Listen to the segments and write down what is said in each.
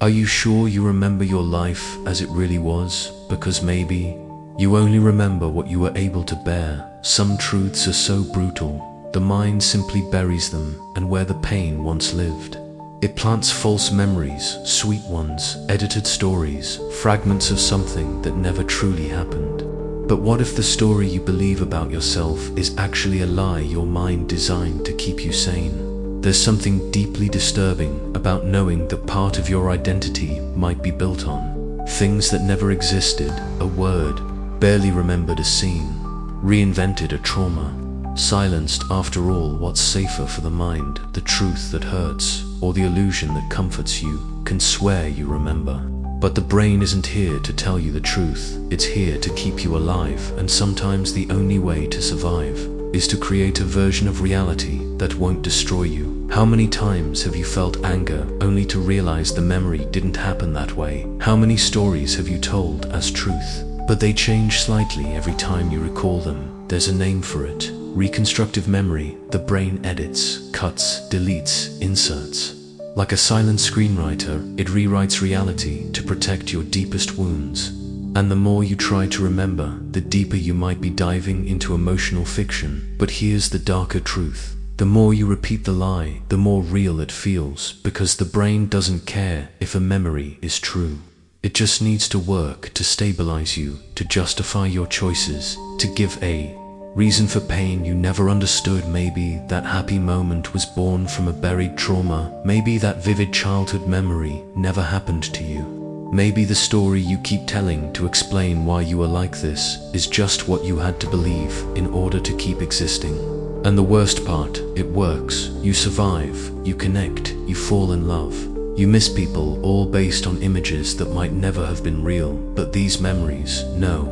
Are you sure you remember your life as it really was? Because maybe you only remember what you were able to bear. Some truths are so brutal, the mind simply buries them, and where the pain once lived, it plants false memories, sweet ones, edited stories, fragments of something that never truly happened. But what if the story you believe about yourself is actually a lie your mind designed to keep you sane? There's something deeply disturbing about knowing that part of your identity might be built on things that never existed, a word barely remembered, a scene reinvented, a trauma silenced. After all, what's safer for the mind, the truth that hurts or the illusion that comforts you? Can swear you remember, but the brain isn't here to tell you the truth. It's here to keep you alive, and sometimes the only way to survive is to create a version of reality that won't destroy you. How many times have you felt anger only to realize the memory didn't happen that way? How many stories have you told as truth, but they change slightly every time you recall them? There's a name for it: reconstructive memory. The brain edits, cuts, deletes, inserts. Like a silent screenwriter, it rewrites reality to protect your deepest wounds. And the more you try to remember, the deeper you might be diving into emotional fiction. But here's the darker truth: the more you repeat the lie, the more real it feels, because the brain doesn't care if a memory is true. It just needs to work to stabilize you, to justify your choices, to give a reason for pain you never understood. Maybe that happy moment was born from a buried trauma. Maybe that vivid childhood memory never happened to you. Maybe the story you keep telling to explain why you are like this is just what you had to believe in order to keep existing. And the worst part, it works. You survive, you connect, you fall in love. You miss people, all based on images that might never have been real. But these memories, no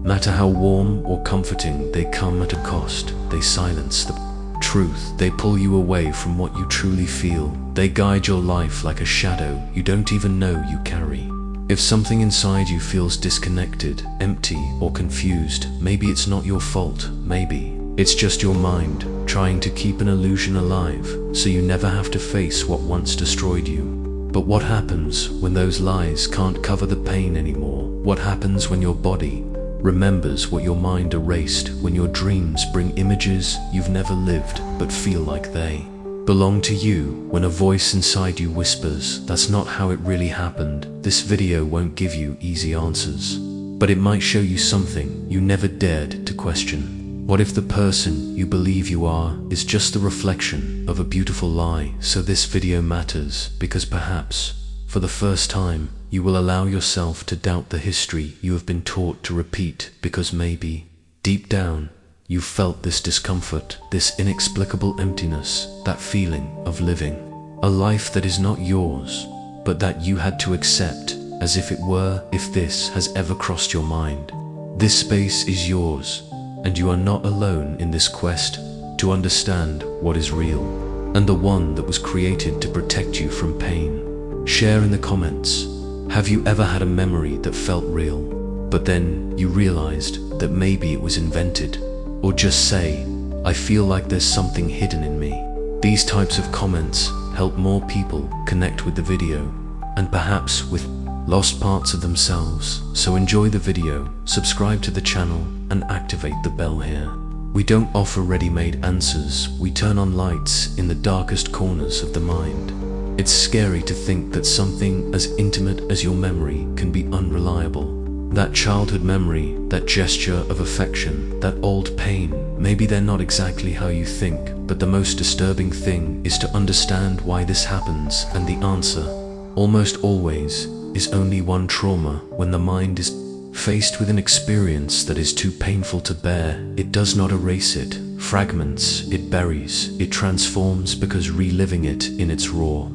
matter how warm or comforting, they come at a cost. They silence the truth. They pull you away from what you truly feel. They guide your life like a shadow you don't even know you carry. If something inside you feels disconnected, empty, or confused, maybe it's not your fault. Maybe it's just your mind trying to keep an illusion alive so you never have to face what once destroyed you. But what happens when those lies can't cover the pain anymore? What happens when your body remembers what your mind erased? When your dreams bring images you've never lived but feel like they belong to you? When a voice inside you whispers, "That's not how it really happened." This video won't give you easy answers, but it might show you something you never dared to question. What if the person you believe you are is just the reflection of a beautiful lie? So this video matters because perhaps, for the first time, you will allow yourself to doubt the history you have been taught to repeat, because maybe, deep down, you felt this discomfort, this inexplicable emptiness, that feeling of living a life that is not yours, but that you had to accept as if it were. If this has ever crossed your mind, this space is yours, and you are not alone in this quest to understand what is real, and the one that was created to protect you from pain. Share in the comments. Have you ever had a memory that felt real, but then you realized that maybe it was invented? Or just say, "I feel like there's something hidden in me." These types of comments help more people connect with the video, and perhaps with lost parts of themselves. So enjoy the video, subscribe to the channel, and activate the bell here. We don't offer ready-made answers. We turn on lights in the darkest corners of the mind. It's scary to think that something as intimate as your memory can be unreliable. That childhood memory, that gesture of affection, that old pain, maybe they're not exactly how you think, but the most disturbing thing is to understand why this happens, and the answer, almost always, is only one: trauma. When the mind is faced with an experience that is too painful to bear, it does not erase it, fragments, it buries, it transforms, because reliving it in its raw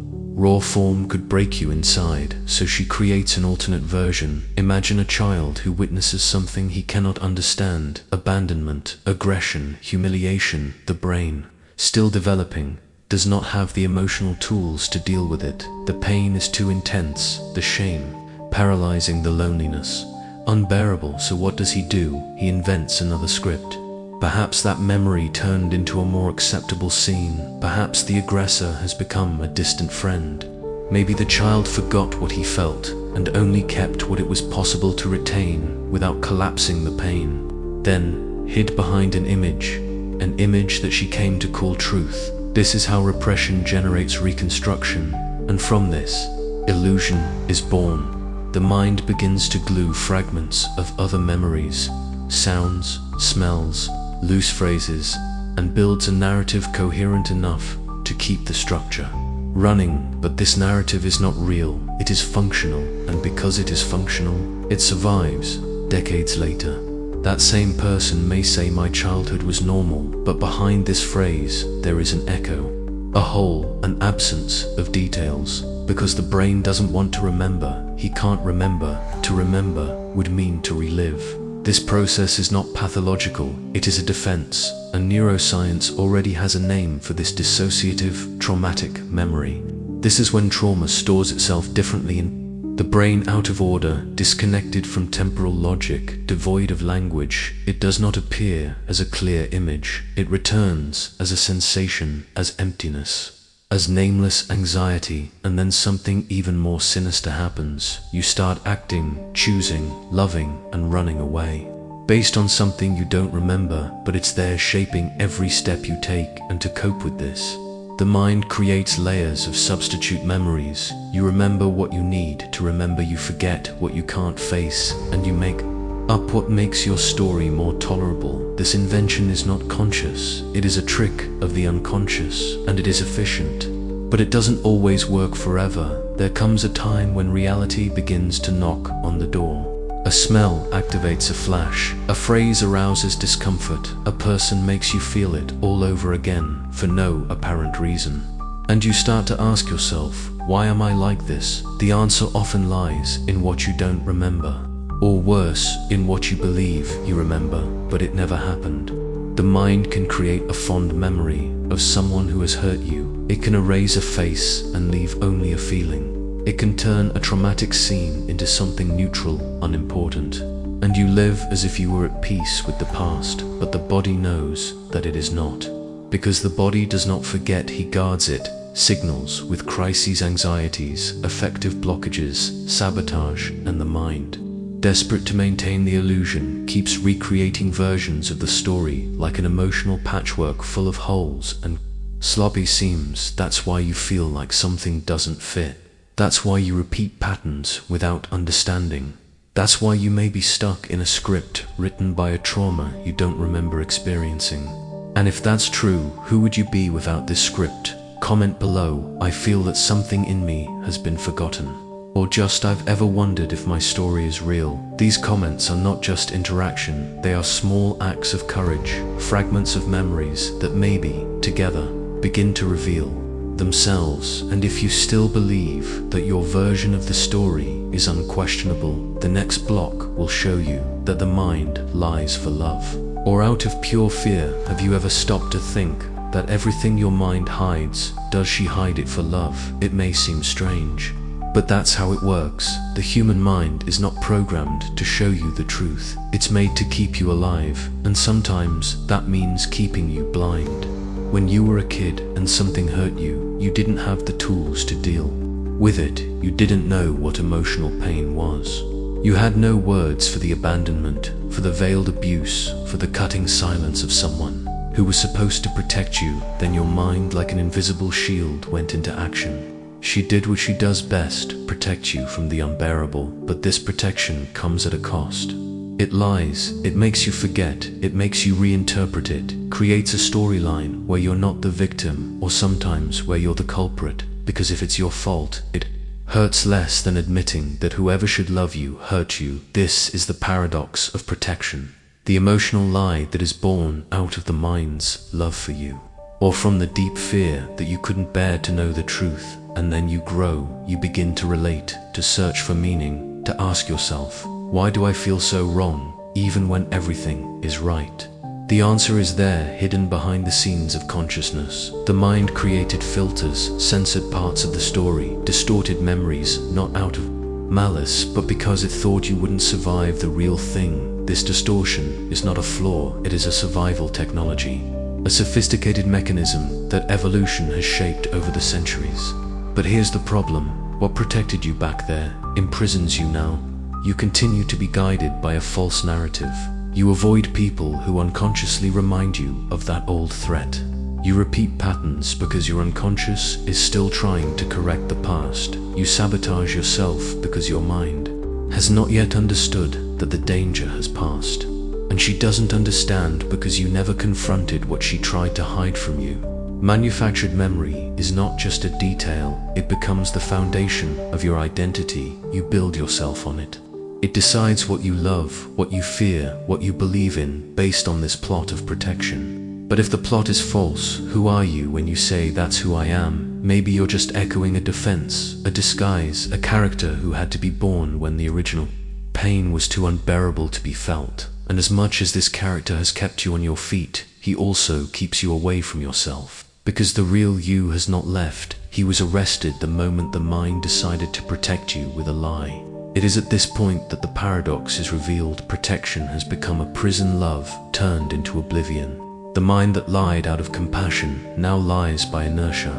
form could break you inside. So she creates an alternate version. Imagine a child who witnesses something he cannot understand: abandonment, aggression, humiliation. The brain, still developing, does not have the emotional tools to deal with it. The pain is too intense, the shame paralyzing, the loneliness unbearable. So what does he do? He invents another script. Perhaps that memory turned into a more acceptable scene. Perhaps the aggressor has become a distant friend. Maybe the child forgot what he felt and only kept what it was possible to retain without collapsing the pain. Then, hid behind an image that she came to call truth. This is how repression generates reconstruction, and from this, illusion is born. The mind begins to glue fragments of other memories, sounds, smells, loose phrases, and builds a narrative coherent enough to keep the structure running. But this narrative is not real, it is functional, and because it is functional, it survives decades later. That same person may say my childhood was normal, but behind this phrase there is an echo, a hole, an absence of details. Because the brain doesn't want to remember, he can't remember. To remember would mean to relive. This process is not pathological, it is a defense, and neuroscience already has a name for this dissociative, traumatic memory. This is when trauma stores itself differently in the brain, out of order, disconnected from temporal logic, devoid of language. It does not appear as a clear image. It returns as a sensation, as emptiness, as nameless anxiety, and then something even more sinister happens. You start acting, choosing, loving, and running away, based on something you don't remember, but it's there shaping every step you take. And to cope with this, the mind creates layers of substitute memories. You remember what you need to remember, you forget what you can't face, and you make up what makes your story more tolerable. This invention is not conscious, it is a trick of the unconscious, and it is efficient. But it doesn't always work forever. There comes a time when reality begins to knock on the door. A smell activates a flash, a phrase arouses discomfort, a person makes you feel it all over again for no apparent reason. And you start to ask yourself, why am I like this? The answer often lies in what you don't remember, or worse, in what you believe you remember, but it never happened. The mind can create a fond memory of someone who has hurt you. It can erase a face and leave only a feeling. It can turn a traumatic scene into something neutral, unimportant. And you live as if you were at peace with the past, but the body knows that it is not. Because the body does not forget, he guards it, signals with crises, anxieties, affective blockages, sabotage, and the mind, desperate to maintain the illusion, keeps recreating versions of the story like an emotional patchwork full of holes and sloppy seams. That's why you feel like something doesn't fit. That's why you repeat patterns without understanding. That's why you may be stuck in a script written by a trauma you don't remember experiencing. And if that's true, who would you be without this script? Comment below. I feel that something in me has been forgotten. Or just, I've ever wondered if my story is real. These comments are not just interaction, they are small acts of courage, fragments of memories that maybe, together, begin to reveal themselves. And if you still believe that your version of the story is unquestionable, the next block will show you that the mind lies for love. Or out of pure fear, have you ever stopped to think that everything your mind hides, does she hide it for love? It may seem strange, but that's how it works. The human mind is not programmed to show you the truth. It's made to keep you alive, and sometimes that means keeping you blind. When you were a kid and something hurt you, you didn't have the tools to deal with it. You didn't know what emotional pain was. You had no words for the abandonment, for the veiled abuse, for the cutting silence of someone who was supposed to protect you. Then your mind, like an invisible shield, went into action. She did what she does best, protect you from the unbearable. But this protection comes at a cost. It lies, it makes you forget, it makes you reinterpret it, creates a storyline where you're not the victim, or sometimes where you're the culprit, because if it's your fault, it hurts less than admitting that whoever should love you hurt you. This is the paradox of protection, the emotional lie that is born out of the mind's love for you, or from the deep fear that you couldn't bear to know the truth. And then you grow, you begin to relate, to search for meaning, to ask yourself, why do I feel so wrong, even when everything is right? The answer is there, hidden behind the scenes of consciousness. The mind created filters, censored parts of the story, distorted memories, not out of malice, but because it thought you wouldn't survive the real thing. This distortion is not a flaw, it is a survival technology, a sophisticated mechanism that evolution has shaped over the centuries. But here's the problem. What protected you back there imprisons you now. You continue to be guided by a false narrative. You avoid people who unconsciously remind you of that old threat. You repeat patterns because your unconscious is still trying to correct the past. You sabotage yourself because your mind has not yet understood that the danger has passed. And she doesn't understand because you never confronted what she tried to hide from you. Manufactured memory is not just a detail, it becomes the foundation of your identity. You build yourself on it. It decides what you love, what you fear, what you believe in, based on this plot of protection. But if the plot is false, who are you when you say that's who I am? Maybe you're just echoing a defense, a disguise, a character who had to be born when the original pain was too unbearable to be felt. And as much as this character has kept you on your feet, he also keeps you away from yourself. Because the real you has not left. He was arrested the moment the mind decided to protect you with a lie. It is at this point that the paradox is revealed. Protection has become a prison, love turned into oblivion. The mind that lied out of compassion now lies by inertia.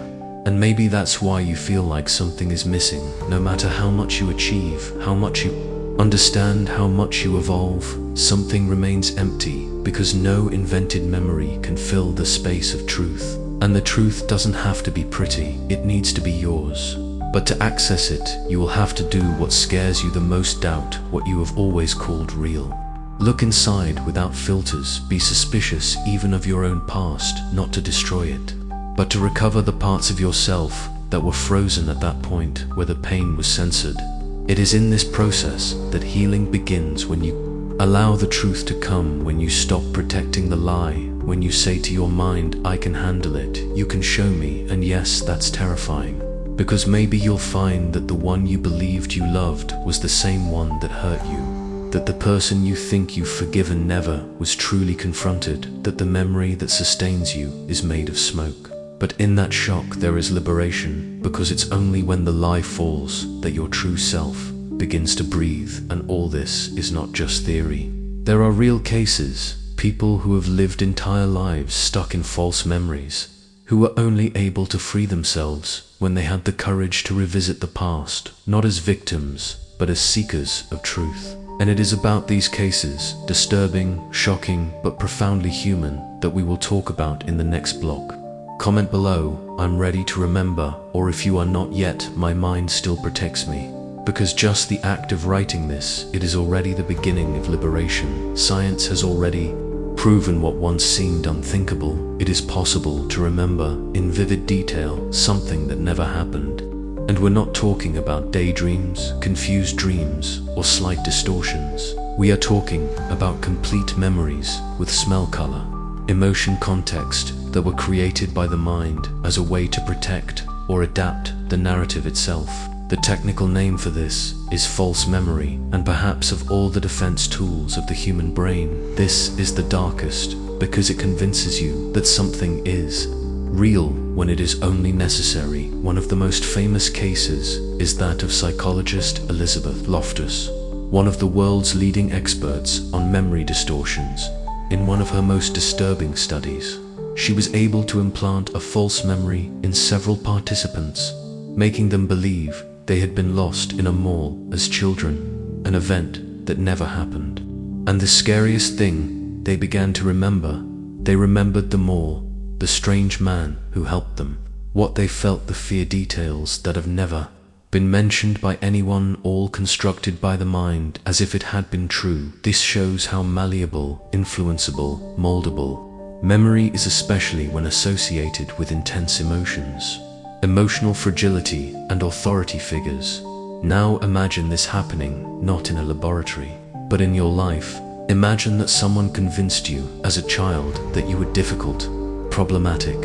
And maybe that's why you feel like something is missing. No matter how much you achieve, how much you understand, how much you evolve, something remains empty because no invented memory can fill the space of truth. And the truth doesn't have to be pretty, it needs to be yours. But to access it, you will have to do what scares you the most, doubt what you have always called real. Look inside without filters, be suspicious even of your own past, not to destroy it, but to recover the parts of yourself that were frozen at that point where the pain was censored. It is in this process that healing begins, when you allow the truth to come, when you stop protecting the lie, when you say to your mind, I can handle it, you can show me, and yes, that's terrifying. Because maybe you'll find that the one you believed you loved was the same one that hurt you. That the person you think you've forgiven never was truly confronted. That the memory that sustains you is made of smoke. But in that shock there is liberation, because it's only when the lie falls that your true self begins to breathe. And all this is not just theory. There are real cases. People who have lived entire lives stuck in false memories, who were only able to free themselves when they had the courage to revisit the past, not as victims, but as seekers of truth. And it is about these cases, disturbing, shocking, but profoundly human, that we will talk about in the next block. Comment below, I'm ready to remember, or if you are not yet, my mind still protects me. Because just the act of writing this, it is already the beginning of liberation. Science has already proven what once seemed unthinkable. It is possible to remember in vivid detail something that never happened. And we're not talking about daydreams, confused dreams, or slight distortions. We are talking about complete memories with smell, color, emotion, context that were created by the mind as a way to protect or adapt the narrative itself. The technical name for this is false memory, and perhaps of all the defense tools of the human brain, this is the darkest, because it convinces you that something is real when it is only necessary. One of the most famous cases is that of psychologist Elizabeth Loftus, one of the world's leading experts on memory distortions. In one of her most disturbing studies, she was able to implant a false memory in several participants, making them believe they had been lost in a mall as children, an event that never happened. And the scariest thing, they began to remember. They remembered the mall, the strange man who helped them, what they felt, the fear, details that have never been mentioned by anyone, all constructed by the mind as if it had been true. This shows how malleable, influenceable, moldable memory is, especially when associated with intense emotions, emotional fragility, and authority figures. Now imagine this happening not in a laboratory, but in your life. Imagine that someone convinced you as a child that you were difficult, problematic,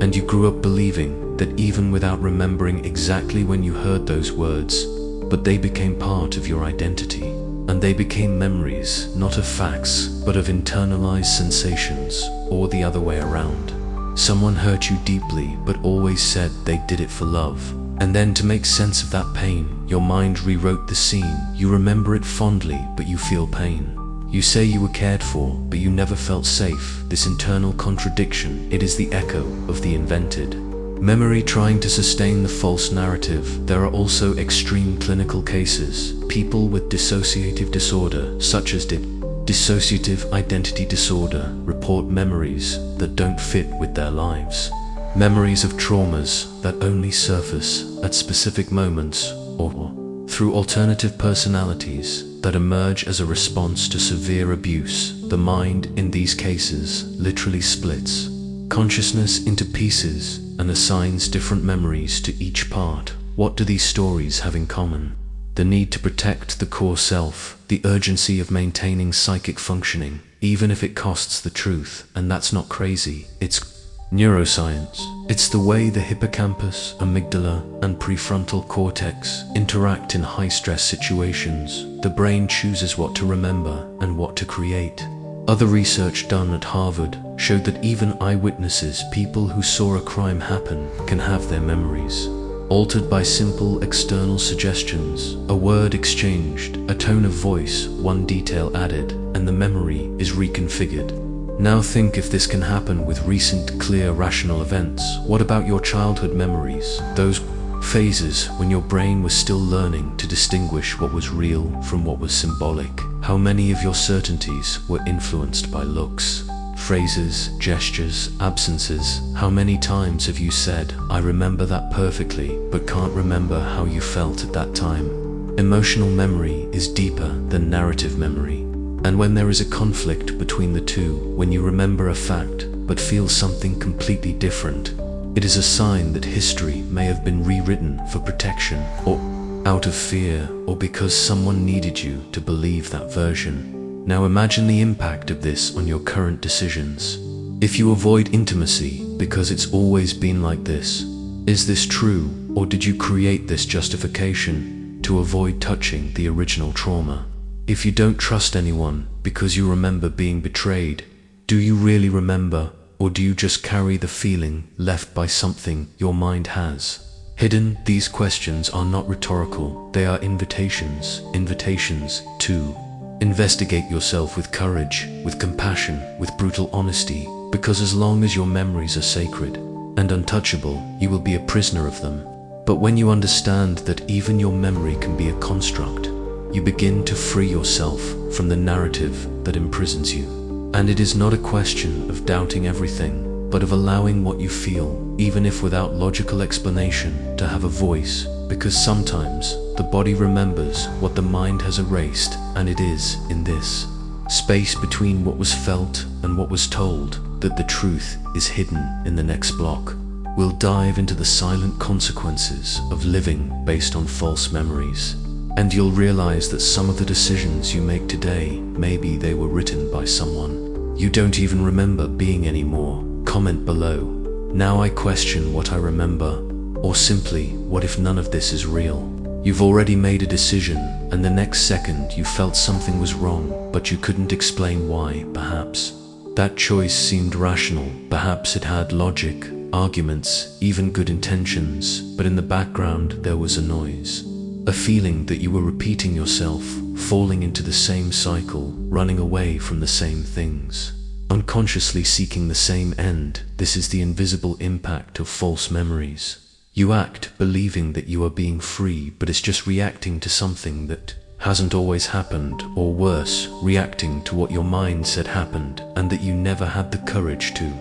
and you grew up believing that, even without remembering exactly when you heard those words, but they became part of your identity. And they became memories, not of facts, but of internalized sensations, or the other way around. Someone hurt you deeply, but always said they did it for love. And then, to make sense of that pain, your mind rewrote the scene. You remember it fondly, but you feel pain. You say you were cared for, but you never felt safe. This internal contradiction, it is the echo of the invented. Memory trying to sustain the false narrative. There are also extreme clinical cases. People with dissociative disorder, such as dissociative identity disorder, report memories that don't fit with their lives. Memories of traumas that only surface at specific moments or through alternative personalities that emerge as a response to severe abuse. The mind, in these cases, literally splits consciousness into pieces and assigns different memories to each part. What do these stories have in common? The need to protect the core self, the urgency of maintaining psychic functioning, even if it costs the truth. And that's not crazy, it's neuroscience. It's the way the hippocampus, amygdala, and prefrontal cortex interact in high-stress situations. The brain chooses what to remember and what to create. Other research done at Harvard showed that even eyewitnesses, people who saw a crime happen, can have their memories altered by simple external suggestions. A word exchanged, a tone of voice, one detail added, and the memory is reconfigured. Now think if this can happen with recent, clear, rational events. What about your childhood memories? Those phases when your brain was still learning to distinguish what was real from what was symbolic. How many of your certainties were influenced by looks, phrases, gestures, absences? How many times have you said, "I remember that perfectly," but can't remember how you felt at that time? Emotional memory is deeper than narrative memory. And when there is a conflict between the two, when you remember a fact but feel something completely different, it is a sign that history may have been rewritten for protection, or out of fear, or because someone needed you to believe that version. Now imagine the impact of this on your current decisions. If you avoid intimacy because it's always been like this, is this true, or did you create this justification to avoid touching the original trauma? If you don't trust anyone because you remember being betrayed, do you really remember, or do you just carry the feeling left by something your mind has hidden? These questions are not rhetorical, they are invitations to investigate yourself with courage, with compassion, with brutal honesty, because as long as your memories are sacred and untouchable, you will be a prisoner of them. But when you understand that even your memory can be a construct, you begin to free yourself from the narrative that imprisons you. And it is not a question of doubting everything, but of allowing what you feel, even if without logical explanation, to have a voice. Because sometimes the body remembers what the mind has erased, and it is in this space between what was felt and what was told that the truth is hidden. In the next block, we'll dive into the silent consequences of living based on false memories. And you'll realize that some of the decisions you make today, maybe they were written by someone you don't even remember being anymore. Comment below. Now I question what I remember. Or simply, what if none of this is real? You've already made a decision, and the next second you felt something was wrong, but you couldn't explain why. Perhaps that choice seemed rational. Perhaps it had logic, arguments, even good intentions, but in the background there was a noise. A feeling that you were repeating yourself, falling into the same cycle, running away from the same things, unconsciously seeking the same end. This is the invisible impact of false memories. You act believing that you are being free, but it's just reacting to something that hasn't always happened, or worse, reacting to what your mind said happened and that you never had the courage to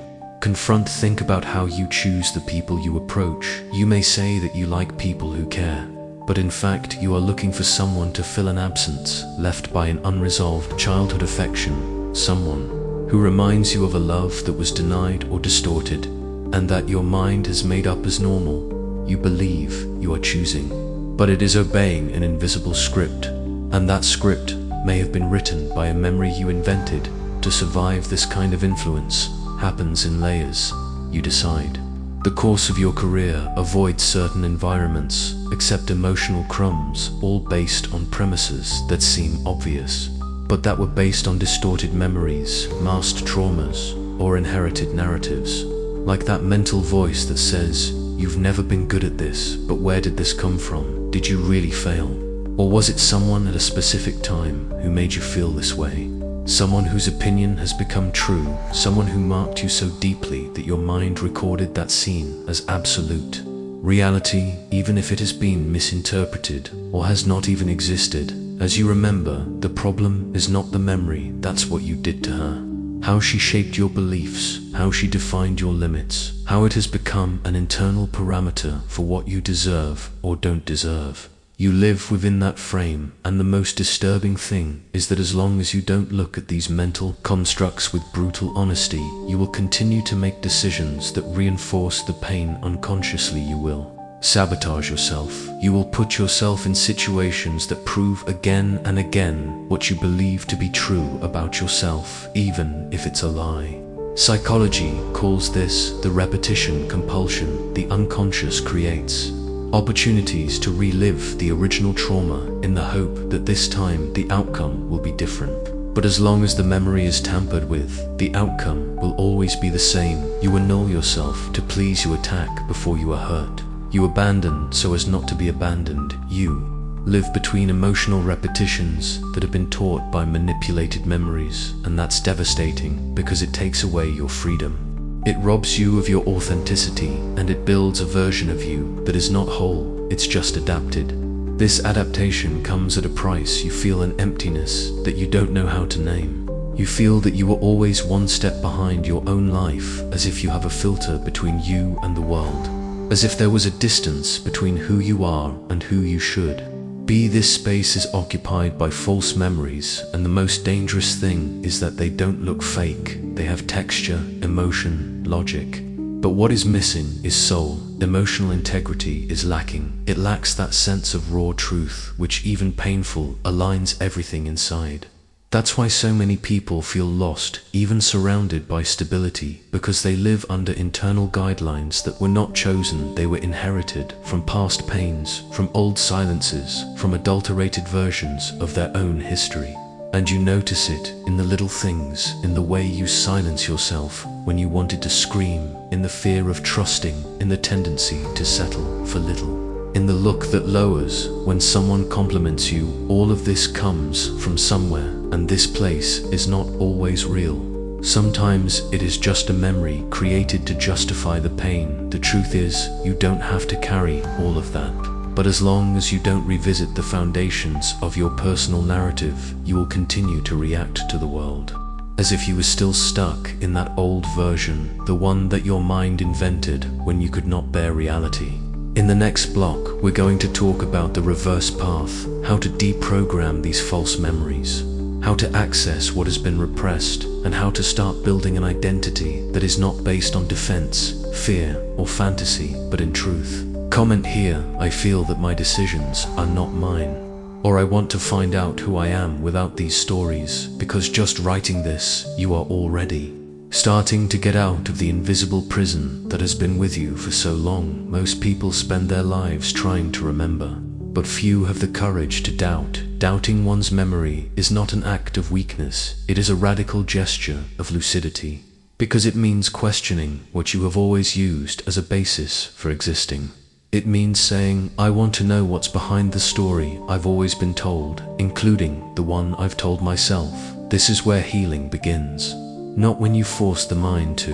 confront. Think about how you choose the people you approach. You may say that you like people who care, but in fact you are looking for someone to fill an absence left by an unresolved childhood affection, someone who reminds you of a love that was denied or distorted, and that your mind has made up as normal. You believe you are choosing, but it is obeying an invisible script, and that script may have been written by a memory you invented to survive. This kind of influence happens in layers. You decide the course of your career, avoid certain environments, accept emotional crumbs, all based on premises that seem obvious, but that were based on distorted memories, masked traumas, or inherited narratives. Like that mental voice that says, "You've never been good at this, but where did this come from? Did you really fail? Or was it someone at a specific time who made you feel this way?" Someone whose opinion has become true, someone who marked you so deeply that your mind recorded that scene as absolute. Reality, even if it has been misinterpreted or has not even existed, as you remember, the problem is not the memory, that's what you did to her. How she shaped your beliefs, how she defined your limits, how it has become an internal parameter for what you deserve or don't deserve. You live within that frame, and the most disturbing thing is that as long as you don't look at these mental constructs with brutal honesty, you will continue to make decisions that reinforce the pain unconsciously. You will sabotage yourself. You will put yourself in situations that prove again and again what you believe to be true about yourself, even if it's a lie. Psychology calls this the repetition compulsion. The unconscious creates opportunities to relive the original trauma in the hope that this time the outcome will be different. But as long as the memory is tampered with, the outcome will always be the same. You annul yourself to please. You attack before you are hurt. You abandon so as not to be abandoned. You live between emotional repetitions that have been taught by manipulated memories, and that's devastating because it takes away your freedom. It robs you of your authenticity, and it builds a version of you that is not whole, it's just adapted. This adaptation comes at a price. You feel an emptiness that you don't know how to name. You feel that you are always one step behind your own life, as if you have a filter between you and the world. As if there was a distance between who you are and who you should be. This space is occupied by false memories, and the most dangerous thing is that they don't look fake. They have texture, emotion, logic. But what is missing is soul. Emotional integrity is lacking. It lacks that sense of raw truth, which, even painful, aligns everything inside. That's why so many people feel lost, even surrounded by stability, because they live under internal guidelines that were not chosen. They were inherited from past pains, from old silences, from adulterated versions of their own history. And you notice it in the little things, in the way you silence yourself when you wanted to scream, in the fear of trusting, in the tendency to settle for little, in the look that lowers when someone compliments you. All of this comes from somewhere, and this place is not always real. Sometimes it is just a memory created to justify the pain. The truth is, you don't have to carry all of that. But as long as you don't revisit the foundations of your personal narrative, you will continue to react to the world as if you were still stuck in that old version, the one that your mind invented when you could not bear reality. In the next block, we're going to talk about the reverse path, how to deprogram these false memories, how to access what has been repressed, and how to start building an identity that is not based on defense, fear, or fantasy, but in truth. Comment here, I feel that my decisions are not mine. Or I want to find out who I am without these stories, because just writing this, you are already starting to get out of the invisible prison that has been with you for so long. Most people spend their lives trying to remember, but few have the courage to doubt. Doubting one's memory is not an act of weakness, it is a radical gesture of lucidity, because it means questioning what you have always used as a basis for existing. It means saying, I want to know what's behind the story I've always been told, including the one I've told myself. This is where healing begins. Not when you force the mind to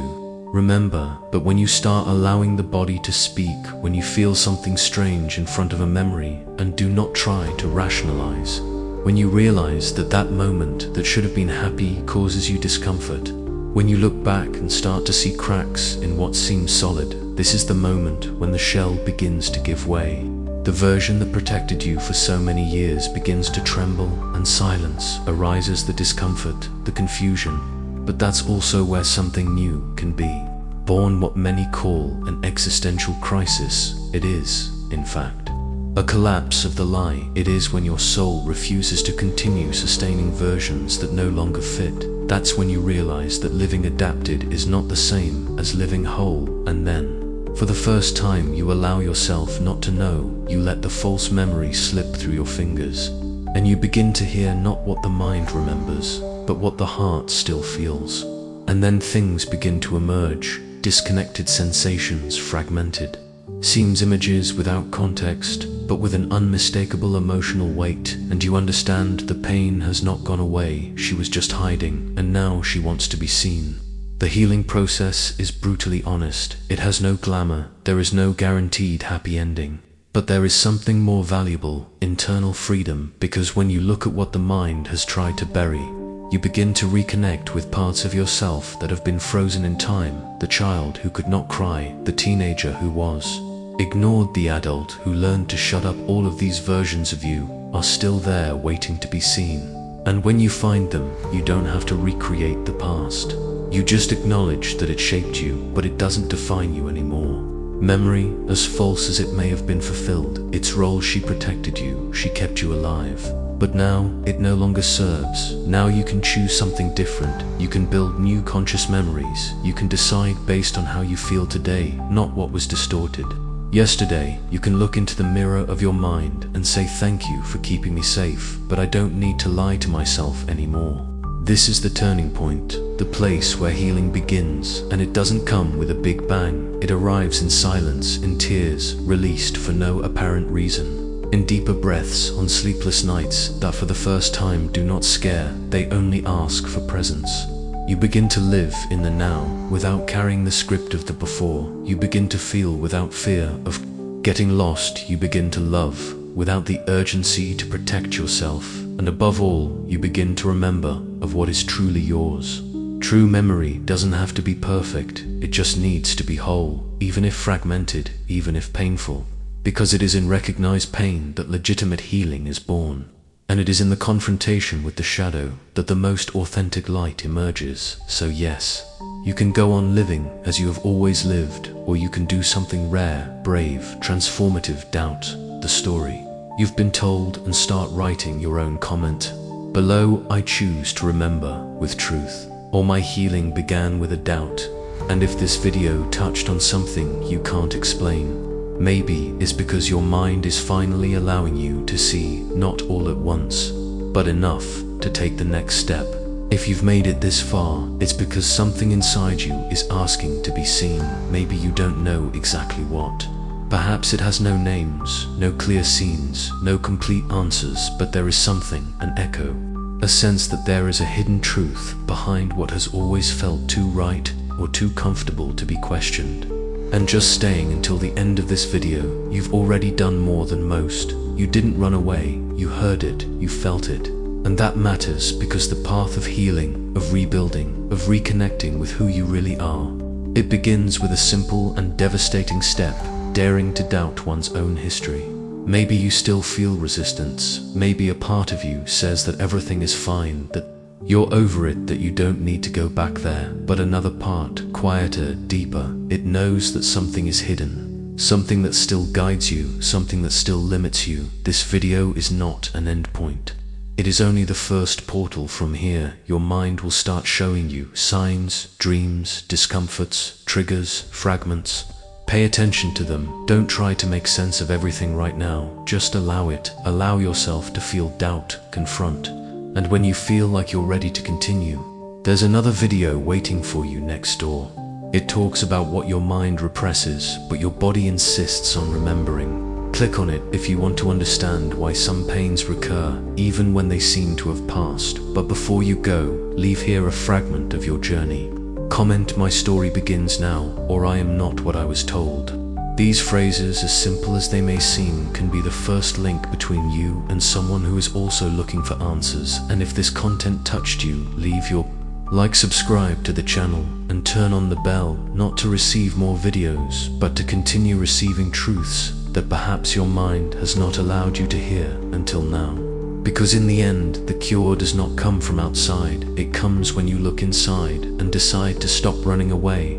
remember, but when you start allowing the body to speak, when you feel something strange in front of a memory and do not try to rationalize. When you realize that that moment that should have been happy causes you discomfort. When you look back and start to see cracks in what seems solid. This is the moment when the shell begins to give way. The version that protected you for so many years begins to tremble, and silence arises, the discomfort, the confusion. But that's also where something new can be born, what many call an existential crisis. It is, in fact, a collapse of the lie. It is when your soul refuses to continue sustaining versions that no longer fit. That's when you realize that living adapted is not the same as living whole, and then, for the first time, you allow yourself not to know. You let the false memory slip through your fingers, and you begin to hear not what the mind remembers, but what the heart still feels. And then things begin to emerge, disconnected sensations, fragmented Seems images without context, but with an unmistakable emotional weight, and you understand the pain has not gone away, she was just hiding, and now she wants to be seen. The healing process is brutally honest. It has no glamour, there is no guaranteed happy ending. But there is something more valuable, internal freedom, because when you look at what the mind has tried to bury, you begin to reconnect with parts of yourself that have been frozen in time, the child who could not cry, the teenager who was ignored, the adult who learned to shut up. All of these versions of you are still there waiting to be seen. And when you find them, you don't have to recreate the past. You just acknowledge that it shaped you, but it doesn't define you anymore. Memory, as false as it may have been, fulfilled its role. She protected you, she kept you alive. But now, it no longer serves. Now you can choose something different. You can build new conscious memories. You can decide based on how you feel today, not what was distorted yesterday. You can look into the mirror of your mind and say, thank you for keeping me safe, but I don't need to lie to myself anymore. This is the turning point, the place where healing begins, and it doesn't come with a big bang. It arrives in silence, in tears, released for no apparent reason, in deeper breaths on sleepless nights that for the first time do not scare, they only ask for presence. You begin to live in the now, without carrying the script of the before. You begin to feel without fear of getting lost. You begin to love without the urgency to protect yourself. And above all, you begin to remember of what is truly yours. True memory doesn't have to be perfect, it just needs to be whole, even if fragmented, even if painful. Because it is in recognized pain that legitimate healing is born. And it is in the confrontation with the shadow that the most authentic light emerges. So yes, you can go on living as you have always lived, or you can do something rare, brave, transformative. Doubt the story you've been told and start writing your own comment. Below, I choose to remember with truth. All my healing began with a doubt. And if this video touched on something you can't explain, maybe it's because your mind is finally allowing you to see, not all at once, but enough to take the next step. If you've made it this far, it's because something inside you is asking to be seen. Maybe you don't know exactly what. Perhaps it has no names, no clear scenes, no complete answers, but there is something, an echo, a sense that there is a hidden truth behind what has always felt too right or too comfortable to be questioned. And just staying until the end of this video, you've already done more than most. You didn't run away, you heard it, you felt it. And that matters, because the path of healing, of rebuilding, of reconnecting with who you really are, it begins with a simple and devastating step: daring to doubt one's own history. Maybe you still feel resistance. Maybe a part of you says that everything is fine, that you're over it, that you don't need to go back there. But another part, quieter, deeper, it knows that something is hidden, something that still guides you, something that still limits you. This video is not an end point. It is only the first portal. From here, your mind will start showing you signs, dreams, discomforts, triggers, fragments. Pay attention to them. Don't try to make sense of everything right now. Just allow it. Allow yourself to feel doubt, confront. And when you feel like you're ready to continue, there's another video waiting for you next door. It talks about what your mind represses, but your body insists on remembering. Click on it if you want to understand why some pains recur, even when they seem to have passed. But before you go, leave here a fragment of your journey. Comment, "My story begins now," or "I am not what I was told." These phrases, as simple as they may seem, can be the first link between you and someone who is also looking for answers. And if this content touched you, leave your like, subscribe to the channel, and turn on the bell, not to receive more videos, but to continue receiving truths that perhaps your mind has not allowed you to hear until now. Because in the end, the cure does not come from outside. It comes when you look inside and decide to stop running away